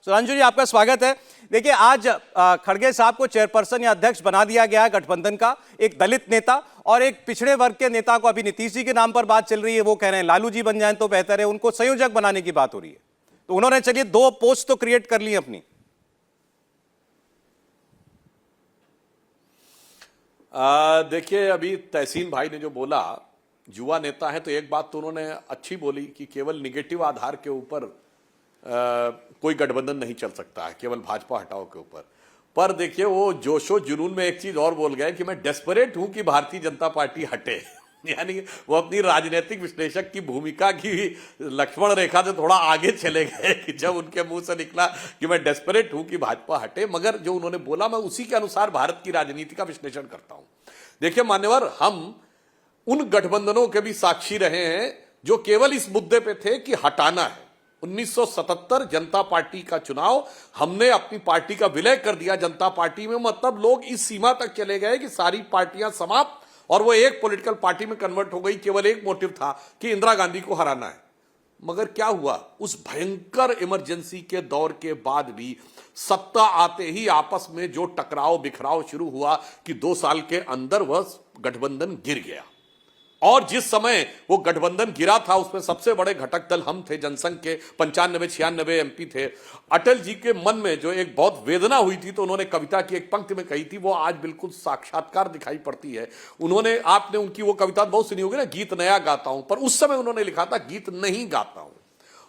सुधांशु जी, आपका स्वागत है। देखिए, आज खड़गे साहब को चेयरपर्सन या अध्यक्ष बना दिया गया है गठबंधन का, एक दलित नेता और एक पिछड़े वर्ग के नेता को। अभी नीतीश जी के नाम पर बात चल रही है, वो कह रहे हैं लालू जी बन जाएं तो बेहतर है, उनको संयोजक बनाने की बात हो रही है। तो उन्होंने चलिए 2 पोस्ट तो क्रिएट कर ली अपनी। देखिए, अभी तहसीन भाई ने जो बोला, युवा नेता है, तो एक बात तो उन्होंने अच्छी बोली कि केवल निगेटिव आधार के ऊपर कोई गठबंधन नहीं चल सकता है, केवल भाजपा हटाओ के ऊपर। पर देखिए, वो जोशो जुनून में एक चीज और बोल गए कि मैं डेस्परेट हूं कि भारतीय जनता पार्टी हटे। यानी वो अपनी राजनीतिक विश्लेषक की भूमिका की लक्ष्मण रेखा से थोड़ा आगे चले गए कि जब उनके मुंह से निकला कि मैं डेस्परेट हूं कि भाजपा हटे। मगर जो उन्होंने बोला, मैं उसी के अनुसार भारत की राजनीति का विश्लेषण करता हूं। देखिए मान्यवर, हम उन गठबंधनों के भी साक्षी रहे हैं जो केवल इस मुद्दे पे थे कि हटाना है। 1977 जनता पार्टी का चुनाव, हमने अपनी पार्टी का विलय कर दिया जनता पार्टी में। मतलब लोग इस सीमा तक चले गए कि सारी पार्टियां समाप्त और वो एक पॉलिटिकल पार्टी में कन्वर्ट हो गई। केवल एक मोटिव था कि इंदिरा गांधी को हराना है। मगर क्या हुआ, उस भयंकर इमरजेंसी के दौर के बाद भी सत्ता आते ही आपस में जो टकराव बिखराव शुरू हुआ कि 2 साल के अंदर वह गठबंधन गिर गया। और जिस समय वो गठबंधन गिरा था, उसमें सबसे बड़े घटक दल हम थे, जनसंघ के 95-96 एमपी थे। अटल जी के मन में जो एक बहुत वेदना हुई थी, तो उन्होंने कविता की एक पंक्ति में कही थी, वो आज बिल्कुल साक्षात्कार दिखाई पड़ती है। उन्होंने, आपने उनकी वो कविता बहुत सुनी होगी ना, गीत नया गाता हूं, पर उस समय उन्होंने लिखा था गीत नहीं गाता हूं।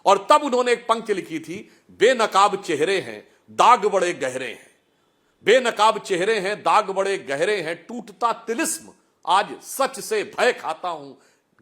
और तब उन्होंने एक पंक्ति लिखी थी, बेनकाब चेहरे हैं दाग बड़े गहरे हैं, बेनकाब चेहरे हैं दाग बड़े गहरे हैं, टूटता तिलिस्म आज सच से भय खाता हूं,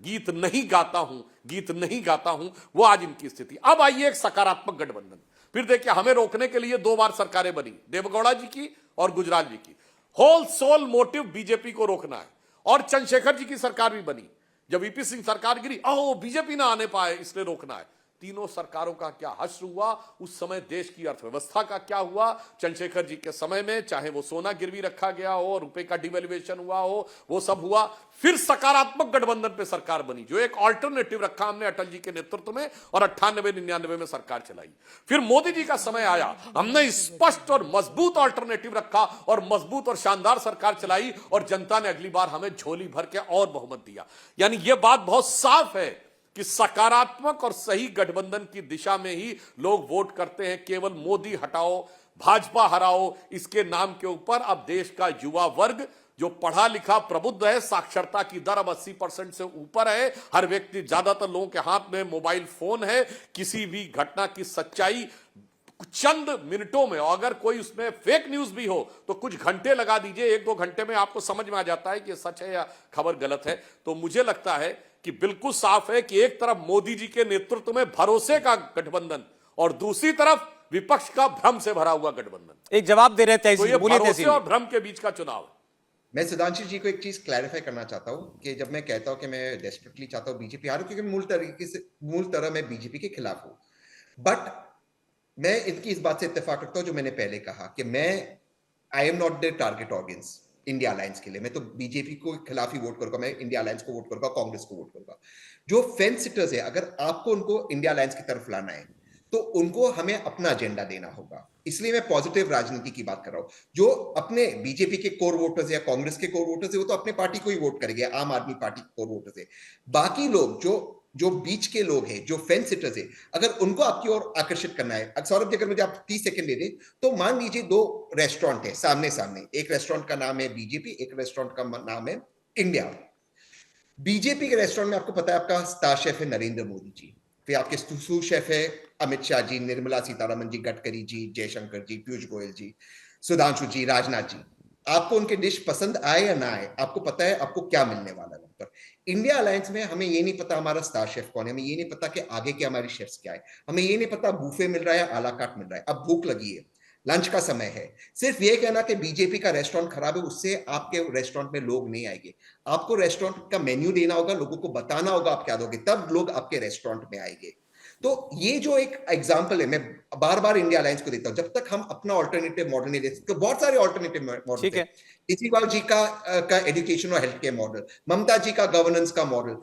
गीत नहीं गाता हूं, गीत नहीं गाता हूं। वो आज इनकी स्थिति। अब आइए एक सकारात्मक गठबंधन। फिर देखिए, हमें रोकने के लिए 2 बार सरकारें बनी, देवगौड़ा जी की और गुजराल जी की। होल सोल मोटिव बीजेपी को रोकना है। और चंद्रशेखर जी की सरकार भी बनी, जब वीपी सिंह सरकार गिरी, बीजेपी ना आने पाए, इसलिए रोकना है। तीनों सरकारों का क्या हश्र हुआ, उस समय देश की अर्थव्यवस्था का क्या हुआ। चंद्रशेखर जी के समय में चाहे वो सोना गिरवी रखा गया हो, रुपए का डिवैल्यूएशन हुआ हो, वो सब हुआ। फिर सकारात्मक गठबंधन पे सरकार बनी, जो एक ऑल्टरनेटिव रखा हमने अटल जी के नेतृत्व में, और 98-99 में सरकार चलाई। फिर मोदी जी का समय आया, हमने स्पष्ट और मजबूत ऑल्टरनेटिव रखा और मजबूत और शानदार सरकार चलाई, और जनता ने अगली बार हमें झोली भर के और बहुमत दिया। यानी यह बात बहुत साफ है कि सकारात्मक और सही गठबंधन की दिशा में ही लोग वोट करते हैं। केवल मोदी हटाओ भाजपा हराओ इसके नाम के ऊपर अब देश का युवा वर्ग, जो पढ़ा लिखा प्रबुद्ध है, साक्षरता की दर अब 80% से ऊपर है, हर व्यक्ति, ज्यादातर लोगों के हाथ में मोबाइल फोन है, किसी भी घटना की सच्चाई चंद मिनटों में, और अगर कोई उसमें फेक न्यूज भी हो तो कुछ घंटे लगा दीजिए, 1-2 घंटे में आपको समझ में आ जाता है कि ये सच है या खबर गलत है। तो मुझे लगता है कि बिल्कुल साफ है कि एक तरफ मोदी जी के नेतृत्व में भरोसे का गठबंधन और दूसरी तरफ विपक्ष का भ्रम से भरा हुआ गठबंधन। एक जवाब दे रहे थे, तो ये भरोसे और भ्रम के बीच का चुनाव है। मैं सुधांशु जी को एक चीज क्लैरिफाई करना चाहता हूं कि जब मैं कहता हूं कि मैं डेस्परेटली चाहता हूं बीजेपी हारे, क्योंकि मूल तरह मैं बीजेपी के खिलाफ हूं, बट मैं इनकी इस बात से इत्तेफाक रखता हूं जो मैंने पहले कहा कि मैं I am not the target audience India alliance के लिए। मैं तो बीजेपी को खिलाफ ही वोट करूंगा, मैं इंडिया अलायंस को वोट करूंगा, कांग्रेस को वोट करूंगा। जो फेंस सिटर्स है, अगर आपको उनको इंडिया अलायंस की तरफ लाना है तो उनको हमें अपना एजेंडा देना होगा। इसलिए मैं पॉजिटिव राजनीति की बात कर रहा हूं। जो अपने बीजेपी के कोर वोटर्स या कांग्रेस के कोर वोटर्स है, वो तो अपने पार्टी को ही वोट करेंगे, आम आदमी पार्टी के कोर वोटर्स है। बाकी लोग जो बीच के लोग हैं, जो फेंस सिटर्स है, अगर उनको आपकी ओर आकर्षित करना है, सौरभ जी अगर मुझे आप 30 सेकंड दे दें, तो मान लीजिए 2 रेस्टोरेंट है सामने सामने, एक रेस्टोरेंट का नाम है बीजेपी, एक रेस्टोरेंट का नाम है इंडिया। बीजेपी के रेस्टोरेंट में आपको पता है आपका स्टार शेफ है नरेंद्र मोदी जी, फिर आपके सू शेफ है अमित शाह जी, निर्मला सीतारमन जी, गडकरी जी, जयशंकर जी, पीयूष गोयल जी, सुधांशु जी, राजनाथ जी। आपको उनके डिश पसंद आए या ना आए, आपको पता है आपको क्या मिलने वाला है। पर इंडिया अलायंस में हमें ये नहीं पता हमारा स्टार शेफ कौन है, हमें ये नहीं पता कि आगे के हमारी शेफ्स क्या है, हमें ये नहीं पता बूफे मिल रहा है, आला कार्ट मिल रहा है। अब भूख लगी है, लंच का समय है, सिर्फ ये कहना कि बीजेपी का रेस्टोरेंट खराब है, उससे आपके रेस्टोरेंट में लोग नहीं आएंगे। आपको रेस्टोरेंट का मेन्यू देना होगा, लोगों को बताना होगा आप क्या दोगे, तब लोग आपके रेस्टोरेंट में आएंगे। तो ये जो एक एग्जांपल है, मैं बार बार इंडिया अलायंस को देता हूं, जब तक हम अपना ऑल्टरनेटिव मॉडल नहीं देते, तो बहुत सारे ऑल्टरनेटिव मॉडल है। केजरीवाल जी का एजुकेशन और हेल्थ केयर मॉडल, ममता जी का गवर्नेंस का मॉडल,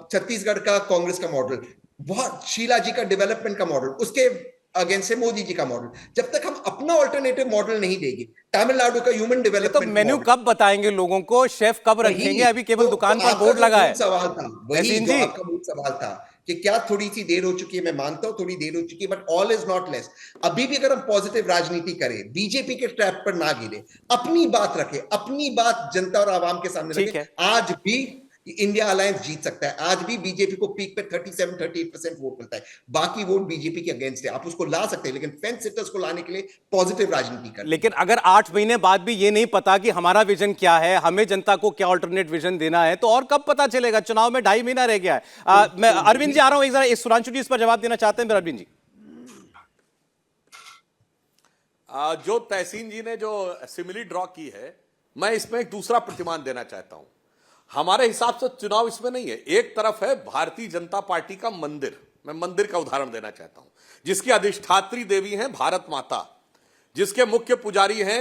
छत्तीसगढ़ का कांग्रेस का मॉडल, बहुत शीला जी का डेवलपमेंट का मॉडल, उसके अगेंस्ट है मोदी जी का मॉडल। जब तक हम अपना ऑल्टरनेटिव मॉडल नहीं देंगे, तमिलनाडु का ह्यूमन तो डेवलपमेंट मेन्यू कब बताएंगे लोगों को, शेफ कब रखेंगे? अभी केवल दुकान पर बोर्ड लगा है। सवाल था वही तहसीन जो जी, आपका मूल सवाल था कि क्या थोड़ी सी देर हो चुकी है। मैं मानता हूं थोड़ी देर हो चुकी है, but all is not less. अभी भी अगर हम पॉजिटिव राजनीति करें, बीजेपी के ट्रैप पर ना गिरे, अपनी बात रखे, अपनी बात जनता और आवाम के सामने ठीक रखे, है। आज भी इंडिया अलायंस जीत सकता है। आज भी बीजेपी को पीक पे 37-38% वोट मिलता है, बाकी वोट बीजेपी के अगेंस्ट है। आप उसको ला सकते हैं, लेकिन फेंस सिटर्स को लाने के लिए पॉजिटिव राजनीति करनी है। लेकिन अगर 8 महीने बाद भी ये नहीं पता कि हमारा विजन क्या है, हमें जनता को क्या ऑल्टरनेट विजन देना है, तो और कब पता चलेगा? चुनाव में 2.5 महीना रह गया है। मैं अरविंद जी आ रहा हूं, एक जरा इस सुधांशु जी इस पर जवाब देना चाहते हैं फिर अरविंद जी। जो तहसीन जी ने जो सिमिली ड्रॉ की है, मैं इसमें एक दूसरा प्रतिमान देना चाहता हूं। हमारे हिसाब से चुनाव इसमें नहीं है। एक तरफ है भारतीय जनता पार्टी का मंदिर, मैं मंदिर का उदाहरण देना चाहता हूं, जिसकी अधिष्ठात्री देवी हैं भारत माता, जिसके मुख्य पुजारी हैं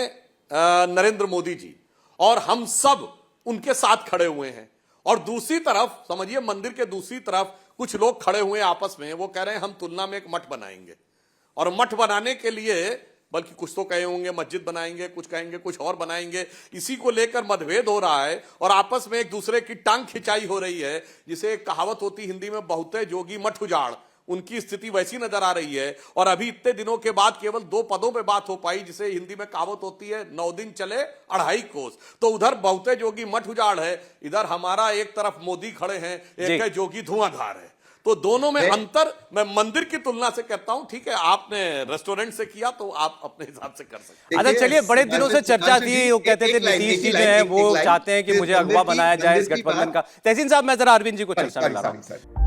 नरेंद्र मोदी जी, और हम सब उनके साथ खड़े हुए हैं। और दूसरी तरफ समझिए, मंदिर के दूसरी तरफ कुछ लोग खड़े हुए आपस में, वो कह रहे हैं हम तुलना में एक मठ बनाएंगे, और मठ बनाने के लिए बल्कि कुछ तो कहे होंगे मस्जिद बनाएंगे, कुछ कहेंगे कुछ और बनाएंगे। इसी को लेकर मतभेद हो रहा है और आपस में एक दूसरे की टांग खिंचाई हो रही है। जिसे एक कहावत होती हिंदी में, बहुते जोगी मठ उजाड़, उनकी स्थिति वैसी नजर आ रही है। और अभी इतने दिनों के बाद केवल 2 पदों पे बात हो पाई, जिसे हिंदी में कहावत होती है 9 दिन चले 2.5 कोस। तो उधर बहुते जोगी मठ उजाड़ है, इधर हमारा एक तरफ मोदी खड़े हैं, एक है जोगी धुआंधार है। तो दोनों में अंतर मैं मंदिर की तुलना से कहता हूं। ठीक है, आपने रेस्टोरेंट से किया तो आप अपने हिसाब से कर सकते हैं। अच्छा चलिए, बड़े दिनों से चर्चा थी, वो कहते थे नीतीश जी जो है वो चाहते हैं कि मुझे अगवा बनाया जाए इस गठबंधन का। तहसीन साहब, मैं जरा अरविंद जी को चर्चा में ला रहा हूं।